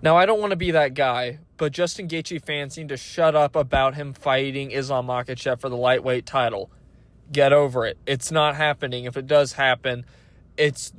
Now, I don't want to be that guy, but Justin Gaethje fans need to shut up about him fighting Islam Makhachev for the lightweight title. Get over it. It's not happening. If it does happen, it's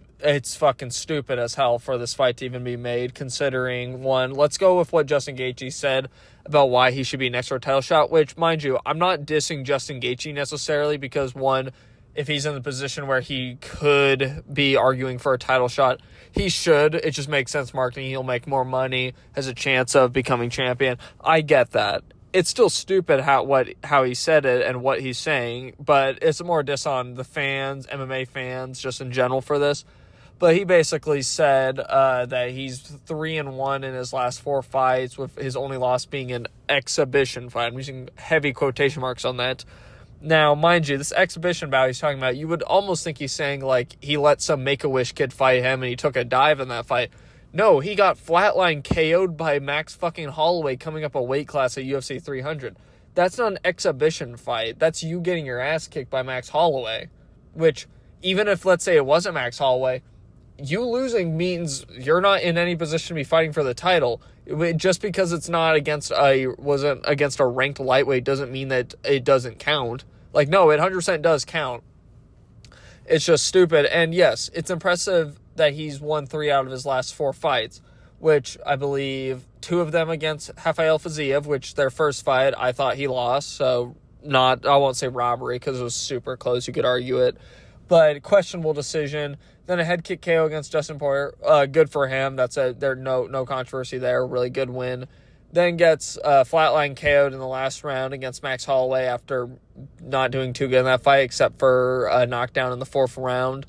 fucking stupid as hell for this fight to even be made, considering, one, let's go with what Justin Gaethje said about why he should be next for a title shot, which, mind you, I'm not dissing Justin Gaethje necessarily because, one, if he's in the position where he could be arguing for a title shot, he should. It just makes sense marketing. He'll make more money, has a chance of becoming champion. I get that. It's still stupid how he said it and what he's saying, but it's more diss on the fans, MMA fans, just in general for this. But he basically said that he's 3-1 in his last 4 fights, with his only loss being an exhibition fight. I'm using heavy quotation marks on that. Now, mind you, this exhibition bout he's talking about, you would almost think he's saying, like, he let some Make-A-Wish kid fight him and he took a dive in that fight. No, he got flatline KO'd by Max fucking Holloway coming up a weight class at UFC 300. That's not an exhibition fight. That's you getting your ass kicked by Max Holloway. Which, even if, let's say, it wasn't Max Holloway, you losing means you're not in any position to be fighting for the title. Just because it's not wasn't against a ranked lightweight doesn't mean that it doesn't count. Like, no, it 100% does count. It's just stupid. And yes, it's impressive that he's won 3 out of his last 4 fights, which I believe 2 of them against Rafael Fiziev, which their first fight I thought he lost. So I won't say robbery because it was super close. You could argue it. But questionable decision. Then a head kick KO against Dustin Poirier. Good for him. There's no controversy there. Really good win. Then gets flatline KO'd in the last round against Max Holloway after not doing too good in that fight, except for a knockdown in the 4th round.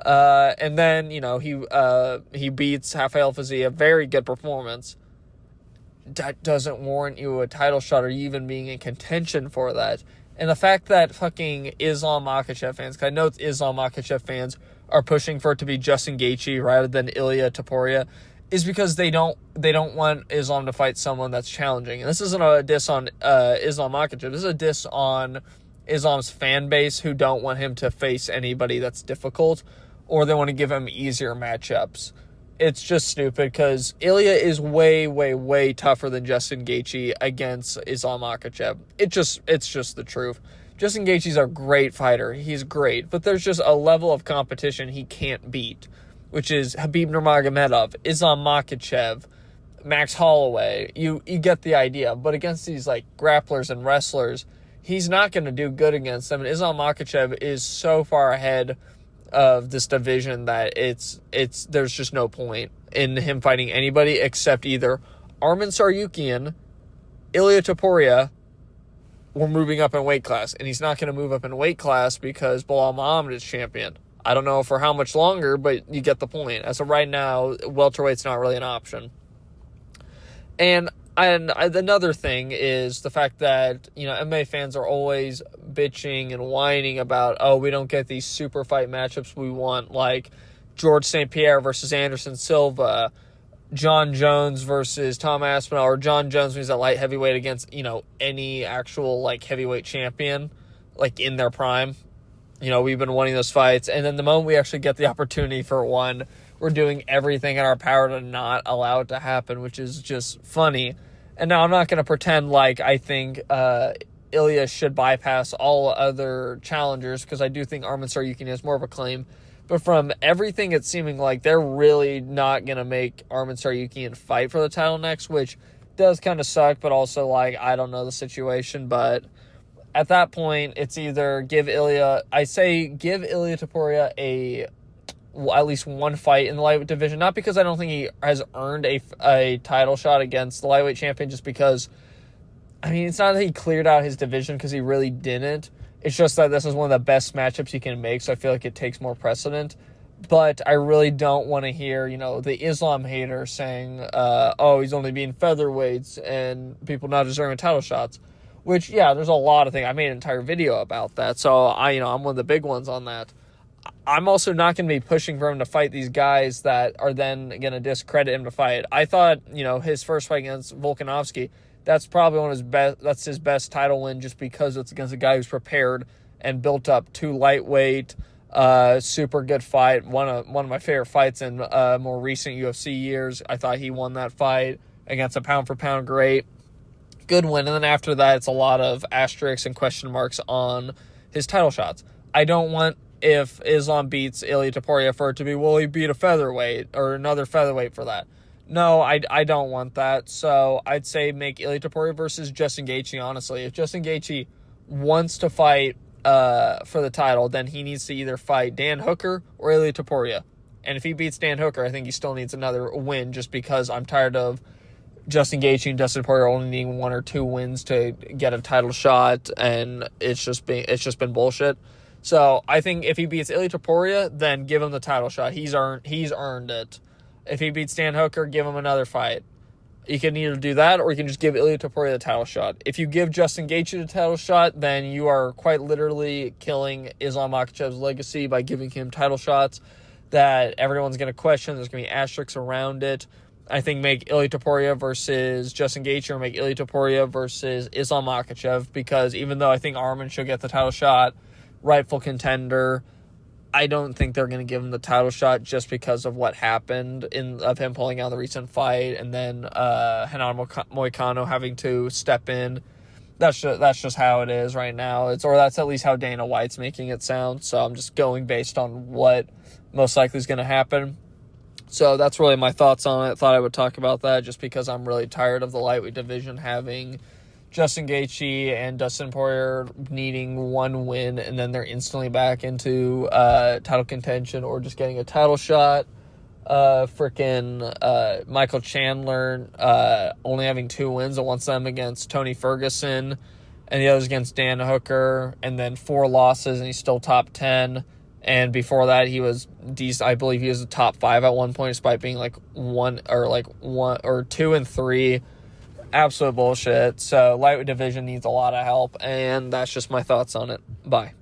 And then, he beats Rafael Fiziev. Very good performance. That doesn't warrant you a title shot or you even being in contention for that. And the fact that fucking Islam Makhachev fans, because I know it's Islam Makhachev fans, are pushing for it to be Justin Gaethje rather than Ilia Topuria, is because they don't want Islam to fight someone that's challenging. And this isn't a diss on Islam Makhachev. This is a diss on Islam's fan base who don't want him to face anybody that's difficult, or they want to give him easier matchups. It's just stupid because Ilia is way, way, way tougher than Justin Gaethje against Islam Makhachev. It's just the truth. Justin Gaethje's a great fighter. He's great. But there's just a level of competition he can't beat, which is Khabib Nurmagomedov, Islam Makhachev, Max Holloway. You get the idea. But against these like grapplers and wrestlers, he's not going to do good against them. And Islam Makhachev is so far ahead of this division that there's just no point in him fighting anybody except either Arman Tsarukyan, Ilia Topuria, or moving up in weight class. And he's not going to move up in weight class because Belal Muhammad is champion. I don't know for how much longer, but you get the point. As of right now, welterweight's not really an option. And another thing is the fact that, MMA fans are always bitching and whining about, we don't get these super fight matchups we want, like George St. Pierre versus Anderson Silva, John Jones versus Tom Aspinall, or John Jones when he's at light heavyweight against, any actual, like, heavyweight champion, like, in their prime. We've been wanting those fights. And then the moment we actually get the opportunity for one, we're doing everything in our power to not allow it to happen, which is just funny. And now I'm not going to pretend like I think Ilia should bypass all other challengers, because I do think Arman Tsarukyan has more of a claim. But from everything, it's seeming like they're really not going to make Arman Tsarukyan fight for the title next, which does kind of suck, but also, like, I don't know the situation. But at that point, it's either give Ilia Topuria at least one fight in the lightweight division. Not because I don't think he has earned a title shot against the lightweight champion, just because, it's not that he cleared out his division, because he really didn't. It's just that this is one of the best matchups he can make, so I feel like it takes more precedent. But I really don't want to hear, the Islam hater saying, he's only being featherweights and people not deserving title shots. Which, yeah, there's a lot of things. I made an entire video about that, so I'm one of the big ones on that. I'm also not going to be pushing for him to fight these guys that are then going to discredit him to fight. I thought, his first fight against Volkanovski, that's probably one of his best. That's his best title win, just because it's against a guy who's prepared and built up 2 lightweight Super good fight. One of my favorite fights in more recent UFC years. I thought he won that fight against a pound-for-pound great. Good win. And then after that, it's a lot of asterisks and question marks on his title shots. I don't want, if Islam beats Ilia Topuria, for it to be, well, he beat a featherweight or another featherweight for that. No, I don't want that. So I'd say make Ilia Topuria versus Justin Gaethje, honestly. If Justin Gaethje wants to fight for the title, then he needs to either fight Dan Hooker or Ilia Topuria. And if he beats Dan Hooker, I think he still needs another win, just because I'm tired of Justin Gaethje and Dustin Poirier only needing 1 or 2 wins to get a title shot, and it's just been bullshit. So I think if he beats Ilia Topuria, then give him the title shot. He's earned it. If he beats Dan Hooker, give him another fight. You can either do that, or you can just give Ilia Topuria the title shot. If you give Justin Gaethje the title shot, then you are quite literally killing Islam Makhachev's legacy by giving him title shots that everyone's going to question. There's going to be asterisks around it. I think make Ilia Topuria versus Justin Gaethje, or make Ilia Topuria versus Islam Makhachev, because even though I think Arman should get the title shot, rightful contender, I don't think they're going to give him the title shot just because of what happened of him pulling out the recent fight, and then Renan Moicano having to step in. That's just how it is right now. That's at least how Dana White's making it sound. So I'm just going based on what most likely is going to happen. So that's really my thoughts on it. Thought I would talk about that just because I'm really tired of the lightweight division having Justin Gaethje and Dustin Poirier needing 1 win, and then they're instantly back into title contention or just getting a title shot. Michael Chandler only having 2 wins, and one of them against Tony Ferguson, and the others against Dan Hooker, and then 4 losses, and he's still top 10. And before that, he was decent. I believe he was the top 5 at one point, despite being 1 or 2 and 3. Absolute bullshit. So lightweight division needs a lot of help, and that's just my thoughts on it. Bye.